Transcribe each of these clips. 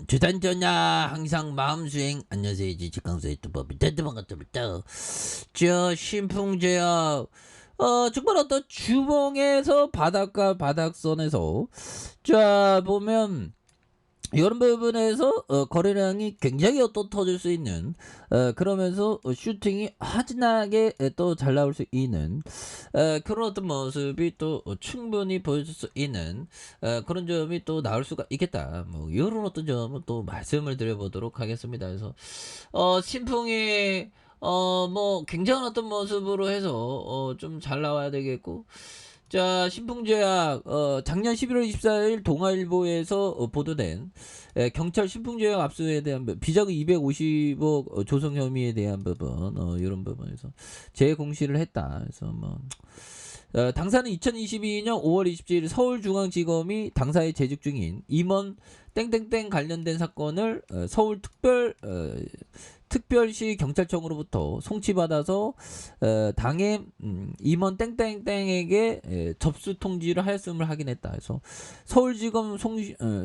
주단전야 항상 마음수행 안녕하세요 직강사 유튜버입니다. 반갑습니다. 저 신풍제약 정말 어떤 주봉에서 바닥과 바닥선에서 자 보면 이런 부분에서 거래량이 굉장히 또 터질 수 있는 그러면서 슈팅이 화진하게 또 잘 나올 수 있는 그런 어떤 모습이 또 충분히 보여줄 수 있는 그런 점이 또 나올 수가 있겠다. 뭐 이런 어떤 점은 또 말씀을 드려보도록 하겠습니다. 그래서 신풍이 뭐 굉장한 어떤 모습으로 해서 좀 잘 나와야 되겠고, 자, 신풍제약 작년 11월 24일 동아일보에서 보도된 경찰 신풍제약 압수에 대한 비자금 250억 조성 혐의에 대한 부분, 이런 부분에서 재공시를 했다. 그래서 뭐 당사는 2022년 5월 27일 서울중앙지검이 당사에 재직 중인 임원 땡땡땡 관련된 사건을 특별시 경찰청으로부터 송치받아서 당해 임원 땡땡땡에게 접수 통지를 하였음을 확인했다. 그래서 서울지검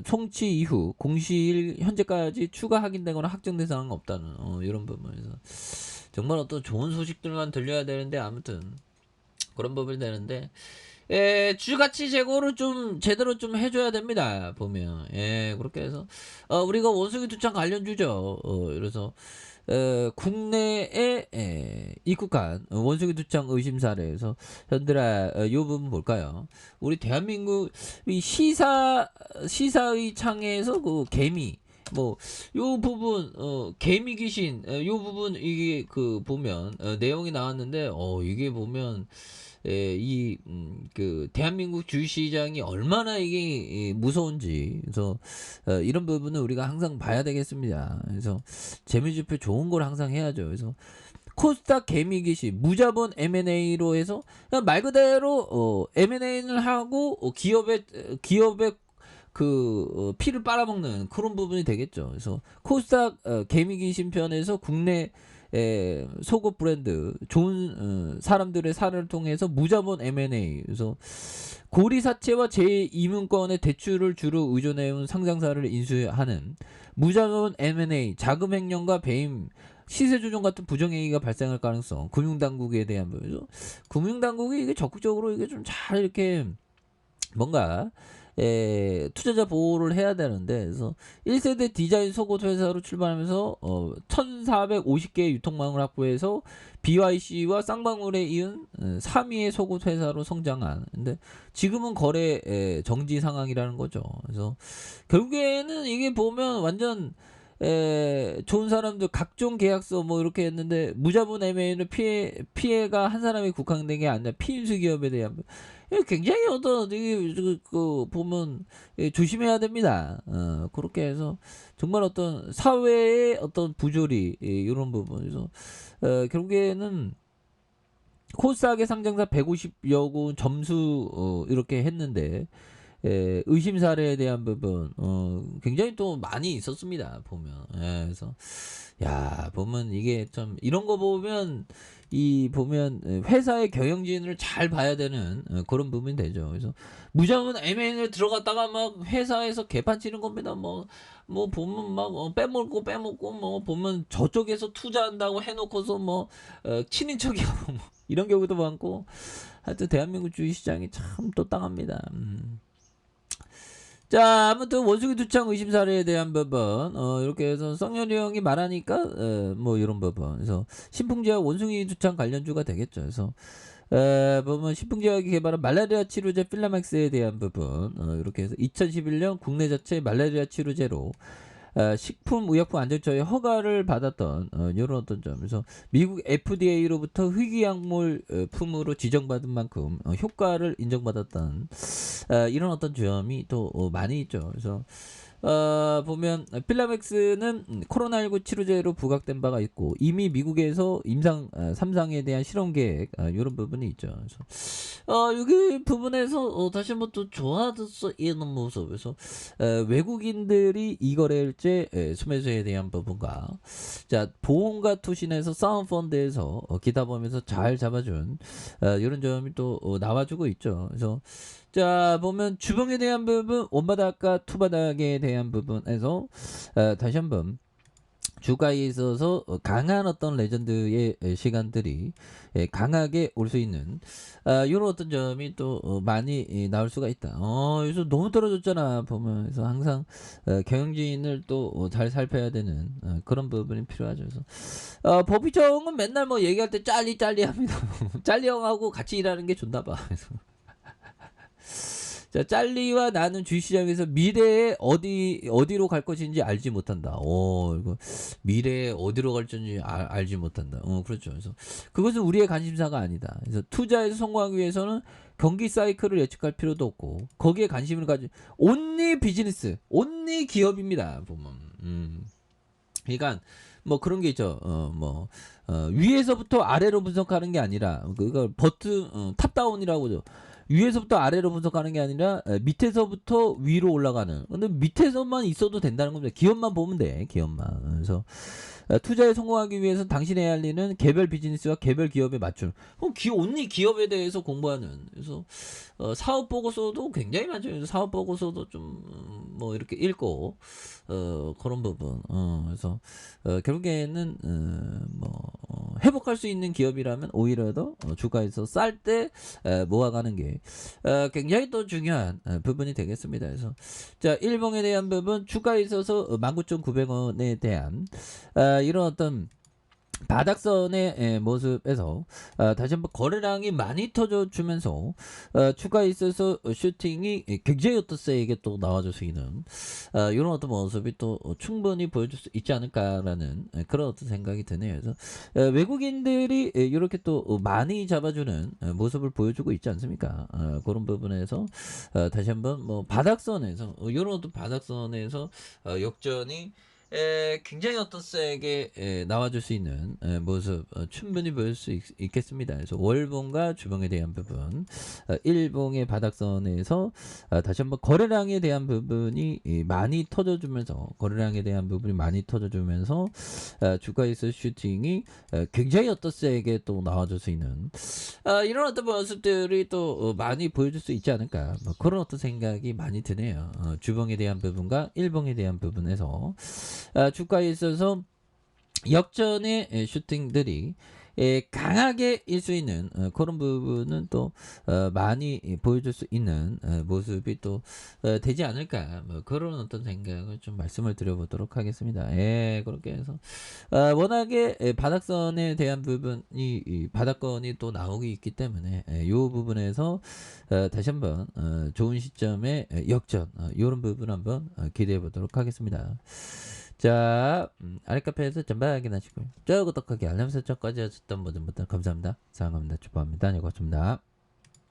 송치 이후 공시일 현재까지 추가 확인되거나 확정된 사항은 없다는 이런 부분에서 정말 어떤 좋은 소식들만 들려야 되는데, 아무튼 그런 부분이 되는데, 주가치 제고를 좀 제대로 좀 해줘야 됩니다. 보면 그렇게 해서 우리가 원숭이 두창 관련주죠. 그래서 국내에 입국한 원숭이 두창 의심 사례에서 현들아 요 부분 볼까요? 우리 대한민국 이 시사의 창에서 그 개미 뭐 요 부분 개미 귀신 요 부분 이게 그 보면 내용이 나왔는데 이게 보면 그 대한민국 주식시장이 얼마나 이게 무서운지, 그래서 이런 부분은 우리가 항상 봐야 되겠습니다. 그래서 재무제표 좋은 걸 항상 해야죠. 그래서 코스닥 개미귀신 무자본 M&A로 해서 그냥 말 그대로 M&A를 하고 기업의 그 피를 빨아먹는 그런 부분이 되겠죠. 그래서 코스닥 개미귀신 편에서 국내 속옷 브랜드 좋은 사람들의 사례를 통해서 무자본 M&A, 그래서 고리사채와 제2문권의 대출을 주로 의존해온 상장사를 인수하는 무자본 M&A, 자금 횡령과 배임, 시세 조정 같은 부정행위가 발생할 가능성, 금융당국에 대한 부분이죠. 금융당국이 이게 적극적으로 이게 좀 잘 이렇게 뭔가 투자자 보호를 해야 되는데, 그래서 1세대 디자인 속옷 회사로 출발하면서 1450개의 유통망을 확보해서 BYC와 쌍방울에 이은 3위의 속옷 회사로 성장한, 근데 지금은 거래 정지 상황이라는 거죠. 그래서 결국에는 이게 보면 완전 좋은 사람들 각종 계약서 뭐 이렇게 했는데 무자본 M&A는 피해가 한 사람에 국한된 게 아니라 피임수 기업에 대한 굉장히 어떤 그 보면 조심해야 됩니다. 그렇게 해서 정말 어떤 사회의 어떤 부조리 이런 부분에서 결국에는 코스닥의 상장사 150여 군 점수 이렇게 했는데 의심 사례에 대한 부분 굉장히 또 많이 있었습니다. 보면 그래서 야 보면 이게 참 이런 거 보면 보면 회사의 경영진을 잘 봐야 되는 그런 부분이 되죠. 그래서 무자본 M&A에 들어갔다가 막 회사에서 개판 치는 겁니다. 뭐 보면 막 빼먹고 뭐 보면 저쪽에서 투자한다고 해놓고서 뭐 친인척이하고 뭐 이런 경우도 많고, 하여튼 대한민국 주식시장이 참 또 땅합니다. 자, 아무튼 원숭이 두창 의심 사례에 대한 부분 이렇게 해서 썽열이 형이 말하니까 뭐 이런 부분, 그래서 신풍제약 원숭이 두창 관련주가 되겠죠. 그래서 보면 신풍제약이 개발한 말라리아 치료제 필라맥스에 대한 부분 이렇게 해서 2011년 국내 자체 말라리아 치료제로 식품의약품안전처의 허가를 받았던 이런 어떤 점에서 미국 FDA로부터 희귀약물품으로 지정받은 만큼 효과를 인정받았던 이런 어떤 점이 또 많이 있죠. 그래서 보면 필라맥스는 코로나19 치료제로 부각된 바가 있고 이미 미국에서 임상 3상에 대한 실험 계획 이런 부분이 있죠. 그래서 여기 부분에서 다시 한번 또 좋아졌어 있는 모습에서 외국인들이 이 거래일제 수매수에 대한 부분과 자 보험과 투신에서 사운펀드에서 기타 보면서 잘 잡아준 이런 점이 또 나와주고 있죠. 그래서 자 보면 주봉에 대한 부분, 원바닥과 투바닥에 대한 부분에서 다시 한번 주가에 있어서 강한 어떤 레전드의 시간들이 강하게 올 수 있는 요런 어떤 점이 또 많이 나올 수가 있다. 그래서 너무 떨어졌잖아 보면. 그래서 항상 경영진을 또 잘 살펴야 되는 그런 부분이 필요하죠. 그래서 버피정은 맨날 뭐 얘기할 때 짤리 합니다. 짤리 형하고 같이 일하는 게 좋나 봐. 그래서 자, 짤리와 나는 주식시장에서 미래에 어디로 갈 것인지 알지 못한다. 이거 미래에 어디로 갈지 알지 못한다. 그렇죠. 그래서 그것은 우리의 관심사가 아니다. 그래서 투자에서 성공하기 위해서는 경기 사이클을 예측할 필요도 없고 거기에 관심을 가지. 온리 비즈니스, 온리 기업입니다. 보면. 그러니까 뭐 그런 게 있죠. 위에서부터 아래로 분석하는 게 아니라 그걸 탑다운이라고 하죠. 위에서부터 아래로 분석하는 게 아니라 밑에서부터 위로 올라가는. 근데 밑에서만 있어도 된다는 겁니다. 기업만 보면 돼. 기업만. 그래서 투자에 성공하기 위해서 당신이 해야 할 일은 개별 비즈니스와 개별 기업에 맞추는. 온리 기업에 대해서 공부하는. 그래서 사업 보고서도 굉장히 많죠. 그래서 사업 보고서도 좀 뭐 이렇게 읽고 그런 부분. 그래서 결국에는 회복할 수 있는 기업이라면 오히려 더 주가에서 쌀 때 모아가는 게 굉장히 또 중요한 부분이 되겠습니다. 그래서 자, 일봉에 대한 부분, 주가에 있어서 19,900원에 대한 이런 어떤 바닥선의 모습에서 다시 한번 거래량이 많이 터져주면서 추가에 있어서 슈팅이 굉장히 어떤 세게 또 나와줄 수 있는 이런 어떤 모습이 또 충분히 보여줄 수 있지 않을까라는 그런 어떤 생각이 드네요. 그래서 외국인들이 이렇게 또 많이 잡아주는 모습을 보여주고 있지 않습니까? 그런 부분에서 다시 한번 뭐 바닥선에서 이런 어떤 바닥선에서 역전이 굉장히 어떤 세게 나와줄 수 있는 모습 충분히 보일 수 있겠습니다. 그래서 월봉과 주봉에 대한 부분, 일봉의 바닥선에서 다시 한번 거래량에 대한 부분이 많이 터져주면서 주가에서 슈팅이 굉장히 어떤 세게 또 나와줄 수 있는 이런 어떤 모습들이 또 많이 보여줄 수 있지 않을까, 뭐 그런 어떤 생각이 많이 드네요. 주봉에 대한 부분과 일봉에 대한 부분에서 주가에 있어서 역전의 슈팅들이 강하게 일 수 있는 그런 부분은 또 많이 보여줄 수 있는 모습이 또 되지 않을까, 뭐 그런 어떤 생각을 좀 말씀을 드려보도록 하겠습니다. 그렇게 해서 워낙에 바닥선에 대한 부분이 이 바닥권이 또 나오기 있기 때문에 이 부분에서 다시 한번 좋은 시점에 역전 이런 부분 한번 기대해 보도록 하겠습니다. 자, 아랫카페에서 전방 확인하시고요. 구독하기 알람 설정까지 하셨던 모든 분들 감사합니다. 사랑합니다. 축복합니다. 네, 고맙습니다.